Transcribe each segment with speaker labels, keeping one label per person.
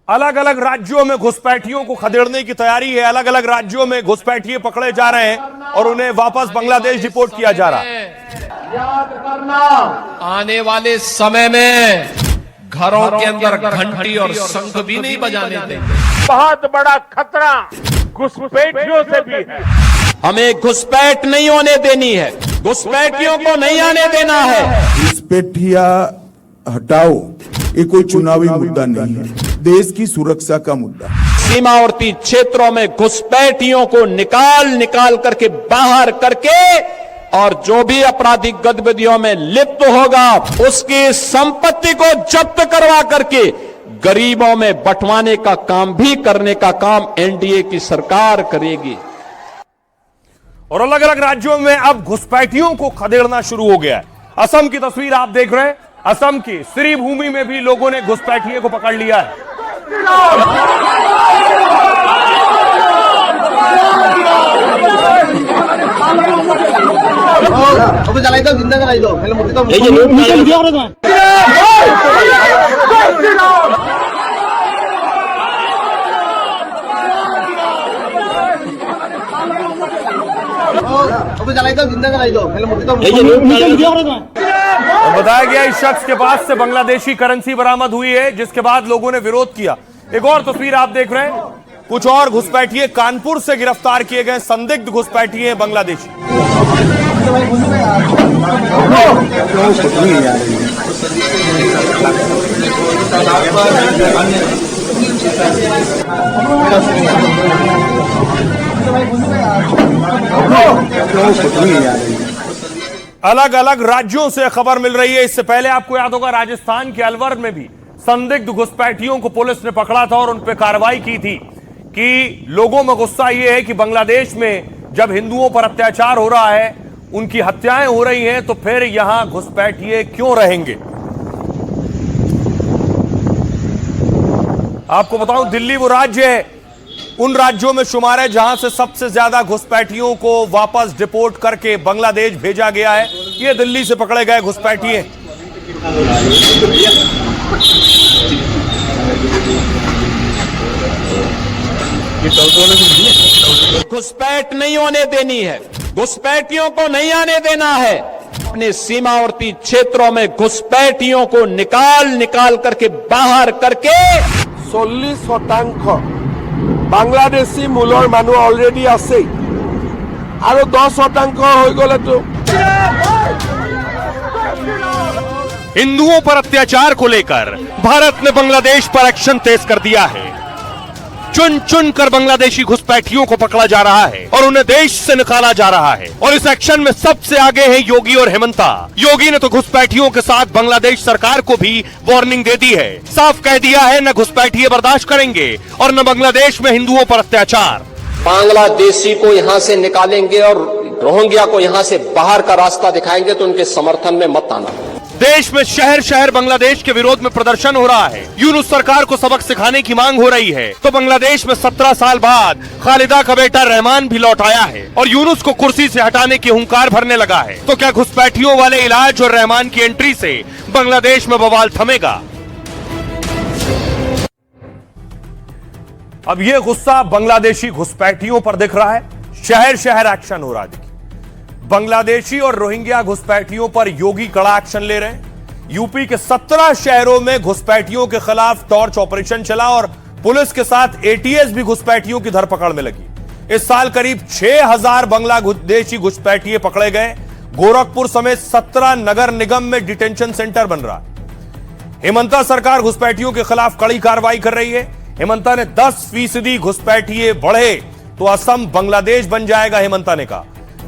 Speaker 1: अलग अलग राज्यों में घुसपैठियों को खदेड़ने की तैयारी है। अलग अलग राज्यों में घुसपैठिए पकड़े जा रहे हैं और उन्हें वापस बांग्लादेश डिपोर्ट किया जा रहा है।
Speaker 2: याद करना, आने वाले समय में घरों के अंदर घंटी और शंख भी नहीं बजाने देंगे।
Speaker 3: बहुत बड़ा खतरा घुसपैठियों से भी है।
Speaker 2: हमें घुसपैठ नहीं होने देनी है, घुसपैठियों को नहीं आने देना है।
Speaker 4: घुसपैठिया हटाओ, ये कोई चुनावी मुद्दा नहीं है, देश की सुरक्षा का मुद्दा।
Speaker 2: सीमावर्ती क्षेत्रों में घुसपैठियों को निकाल करके बाहर करके और जो भी आपराधिक गतिविधियों में लिप्त होगा उसकी संपत्ति को जब्त करवा करके गरीबों में बंटवाने का काम भी करने का काम एनडीए की सरकार करेगी।
Speaker 1: और अलग अलग राज्यों में अब घुसपैठियों को खदेड़ना शुरू हो गया है। असम की तस्वीर आप देख रहे हैं। असम की सिरी भूमि में भी लोगों ने घुसपैठिए को पकड़ लिया है।
Speaker 5: जलाई दो, जिंदा जलाई दो। जलाई दो, जिंदा जलाई दो।
Speaker 1: और बताया गया इस शख्स के पास से बांग्लादेशी करेंसी बरामद हुई है, जिसके बाद लोगों ने विरोध किया। एक और तस्वीर आप देख रहे हैं। कुछ और घुसपैठिए कानपुर से गिरफ्तार किए गए संदिग्ध घुसपैठिए बांग्लादेशी। अलग अलग राज्यों से खबर मिल रही है। इससे पहले आपको याद होगा राजस्थान के अलवर में भी संदिग्ध घुसपैठियों को पुलिस ने पकड़ा था और उन पर कार्रवाई की थी कि लोगों में गुस्सा यह है कि बांग्लादेश में जब हिंदुओं पर अत्याचार हो रहा है, उनकी हत्याएं हो रही हैं, तो फिर यहां घुसपैठिए क्यों रहेंगे। आपको बताऊं, दिल्ली वो राज्य है, उन राज्यों में शुमार है जहां से सबसे ज्यादा घुसपैठियों को वापस डिपोर्ट करके बांग्लादेश भेजा गया है। ये दिल्ली से पकड़े गए घुसपैठिए।
Speaker 2: घुसपैठ नहीं होने देनी है, घुसपैठियों को नहीं आने देना है। अपने सीमावर्ती क्षेत्रों में घुसपैठियों को निकाल करके बाहर करके
Speaker 3: 40% বাংলাদেশী মূলৰ মানুহ অলৰেডি আছে আৰু 10% হৈ গলে তো।
Speaker 1: हिंदुओं पर अत्याचार को लेकर भारत ने बांग्लादेश पर एक्शन तेज कर दिया है। चुन चुन कर बांग्लादेशी घुसपैठियों को पकड़ा जा रहा है और उन्हें देश से निकाला जा रहा है। और इस एक्शन में सबसे आगे हैं योगी और हेमंता। योगी ने तो घुसपैठियों के साथ बांग्लादेश सरकार को भी वार्निंग दे दी है। साफ कह दिया है, न घुसपैठिए बर्दाश्त करेंगे और न बांग्लादेश में हिंदुओं पर अत्याचार।
Speaker 6: बांग्लादेशी को यहां से निकालेंगे और रोहिंग्या को यहां से बाहर का रास्ता दिखाएंगे तो उनके समर्थन में मत आना।
Speaker 1: देश में शहर शहर बांग्लादेश के विरोध में प्रदर्शन हो रहा है। यूनुस सरकार को सबक सिखाने की मांग हो रही है। तो बांग्लादेश में 17 साल बाद खालिदा का बेटा रहमान भी लौट आया है और यूनुस को कुर्सी से हटाने की हुंकार भरने लगा है। तो क्या घुसपैठियों वाले इलाज और रहमान की एंट्री से बांग्लादेश में बवाल थमेगा? अब यह गुस्सा बांग्लादेशी घुसपैठियों पर दिख रहा है। शहर शहर एक्शन हो रहा है। बांग्लादेशी और रोहिंग्या घुसपैठियों पर योगी कड़ा एक्शन ले रहे हैं। यूपी के 17 शहरों में घुसपैठियों के खिलाफ टॉर्च ऑपरेशन चला और पुलिस के साथ एटीएस भी घुसपैठियों की धरपकड़ में लगी। इस साल करीब 6000 बांग्लादेशी घुसपैठिए पकड़े गए। गोरखपुर समेत 17 नगर निगम में डिटेंशन सेंटर बन रहा है। हेमंता सरकार घुसपैठियों के खिलाफ कड़ी कार्रवाई कर रही है। हेमंता ने 10% घुसपैठिए बढ़े तो असम बांग्लादेश बन जाएगा, हेमंता ने कहा।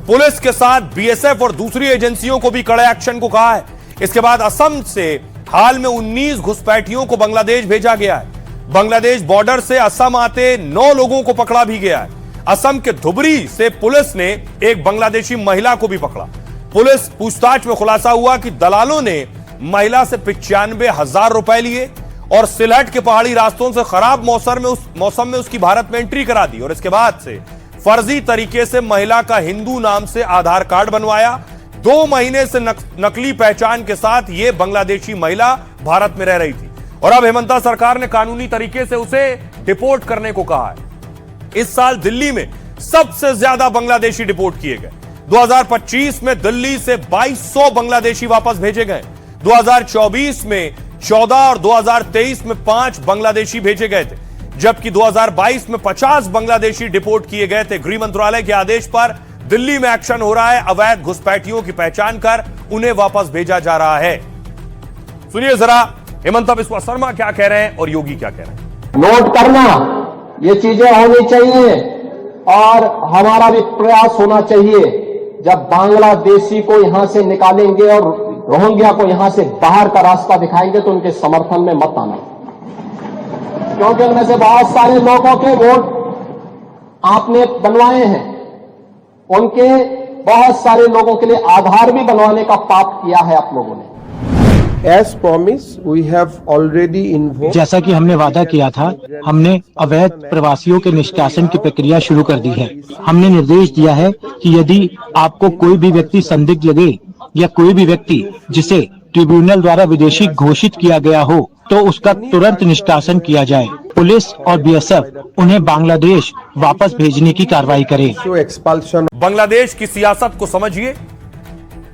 Speaker 1: पुलिस के साथ बीएसएफ और दूसरी एजेंसियों को भी कड़े एक्शन को कहा है। इसके बाद असम से हाल में 19 घुसपैठियों को बांग्लादेश भेजा गया है। बांग्लादेश बॉर्डर से असम आते 9 लोगों को पकड़ा भी गया है। असम के धुबरी से पुलिस ने एक बांग्लादेशी महिला को भी पकड़ा। पुलिस पूछताछ में खुलासा हुआ कि दलालों ने महिला से 95,000 रुपए लिए और सिलहट के पहाड़ी रास्तों से खराब मौसम में उसकी भारत में एंट्री करा दी और इसके बाद से फर्जी तरीके से महिला का हिंदू नाम से आधार कार्ड बनवाया। 2 महीने से नकली पहचान के साथ यह बांग्लादेशी महिला भारत में रह रही थी और अब हेमंता सरकार ने कानूनी तरीके से उसे डिपोर्ट करने को कहा है। इस साल दिल्ली में सबसे ज्यादा बांग्लादेशी डिपोर्ट किए गए। 2025 में दिल्ली से 2200 बांग्लादेशी वापस भेजे गए। 2024 में 14 और 2023 में 5 बांग्लादेशी भेजे गए थे, जबकि 2022 में 50 बांग्लादेशी डिपोर्ट किए गए थे। गृह मंत्रालय के आदेश पर दिल्ली में एक्शन हो रहा है। अवैध घुसपैठियों की पहचान कर उन्हें वापस भेजा जा रहा है। सुनिए जरा हेमंता बिस्वा शर्मा क्या कह रहे हैं और योगी क्या कह रहे हैं।
Speaker 6: नोट करना, ये चीजें होनी चाहिए और हमारा भी प्रयास होना चाहिए। जब बांग्लादेशी को यहां से निकालेंगे और रोहिंग्या को यहां से बाहर का रास्ता दिखाएंगे तो उनके समर्थन में मत आना, क्योंकि उनमें से बहुत सारे लोगों के वोट आपने बनवाए हैं। उनके बहुत सारे लोगों के लिए आधार भी बनवाने का पाप किया है आप लोगों ने।
Speaker 3: As promised, we have already invoked
Speaker 7: जैसा कि हमने वादा किया था, हमने अवैध प्रवासियों के निष्कासन की प्रक्रिया शुरू कर दी है। हमने निर्देश दिया है कि यदि आपको कोई भी व्यक्ति संदिग्ध लगे या कोई भी व्यक्ति जिसे ट्रिब्यूनल द्वारा विदेशी घोषित किया गया हो तो उसका तुरंत निष्कासन किया जाए। पुलिस और बीएसएफ उन्हें बांग्लादेश वापस भेजने की कार्रवाई करे।
Speaker 3: expulsion
Speaker 1: बांग्लादेश की सियासत को समझिए।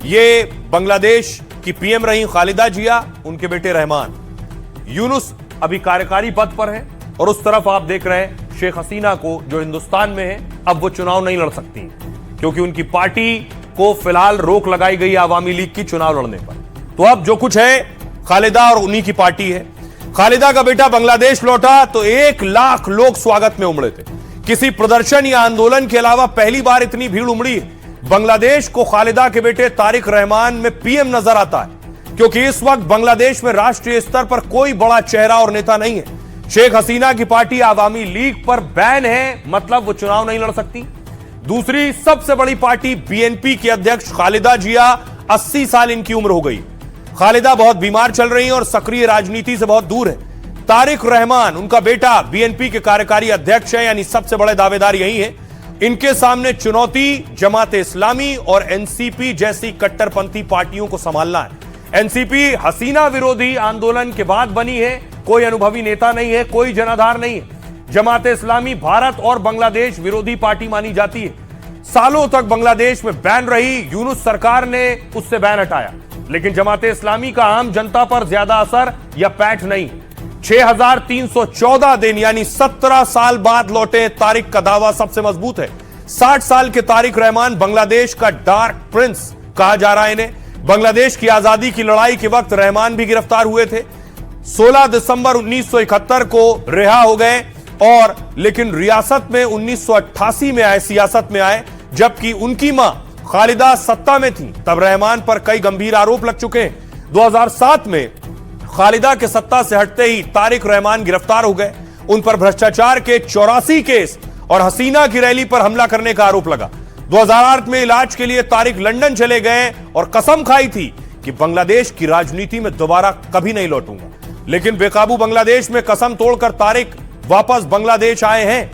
Speaker 1: ये बांग्लादेश की पीएम रही खालिदा जिया, उनके बेटे रहमान। यूनुस अभी कार्यकारी पद पर है और उस तरफ आप देख रहे हैं शेख हसीना को, जो हिंदुस्तान में है। अब वो चुनाव नहीं लड़ सकती क्योंकि उनकी पार्टी को फिलहाल रोक लगाई गई आवामी लीग की चुनाव लड़ने पर। तो अब जो कुछ है खालिदा और उन्हीं की पार्टी है। खालिदा का बेटा बांग्लादेश लौटा तो 1 लाख लोग स्वागत में उमड़े थे। किसी प्रदर्शन या आंदोलन के अलावा पहली बार इतनी भीड़ उमड़ी है। बांग्लादेश को खालिदा के बेटे तारिक रहमान में पीएम नजर आता है क्योंकि इस वक्त बांग्लादेश में राष्ट्रीय स्तर पर कोई बड़ा चेहरा और नेता नहीं है। शेख हसीना की पार्टी आवामी लीग पर बैन है, मतलब वो चुनाव नहीं लड़ सकती। दूसरी सबसे बड़ी पार्टी बीएनपी की अध्यक्ष खालिदा जिया, 80 साल इनकी उम्र हो गई। खालिदा बहुत बीमार चल रही है और सक्रिय राजनीति से बहुत दूर है। तारिक रहमान उनका बेटा बीएनपी के कार्यकारी अध्यक्ष है, यानी सबसे बड़े दावेदार यही है। इनके सामने चुनौती जमाते इस्लामी और एनसीपी जैसी कट्टरपंथी पार्टियों को संभालना है। एनसीपी हसीना विरोधी आंदोलन के बाद बनी है, कोई अनुभवी नेता नहीं है, कोई जनाधार नहीं है। जमाते इस्लामी भारत और बांग्लादेश विरोधी पार्टी मानी जाती है। सालों तक बांग्लादेश में बैन रही, यूनुस सरकार ने उससे बैन हटाया, लेकिन जमाते इस्लामी का आम जनता पर ज्यादा असर या पैठ नहीं। 6314 दिन यानी 17 साल बाद लौटे तारिक का दावा सबसे मजबूत है। 60 साल के तारिक रहमान बांग्लादेश का डार्क प्रिंस कहा जा रहा है इन्हें। बांग्लादेश की आजादी की लड़ाई के वक्त रहमान भी गिरफ्तार हुए थे। 16 दिसंबर 1971 को रिहा हो गए और लेकिन रियासत में 1988 में आए, सियासत में आए, जबकि उनकी मां खालिदा सत्ता में थी। तब रहमान पर कई गंभीर आरोप लग चुके हैं। 2007 में खालिदा के सत्ता से हटते ही तारिक रहमान गिरफ्तार हो गए। उन पर भ्रष्टाचार के 84 केस और हसीना की रैली पर हमला करने का आरोप लगा। 2008 में इलाज के लिए तारिक लंदन चले गए और कसम खाई थी कि बांग्लादेश की राजनीति में दोबारा कभी नहीं लौटूंगा। लेकिन बेकाबू बांग्लादेश में कसम तोड़कर तारिक वापस बांग्लादेश आए हैं।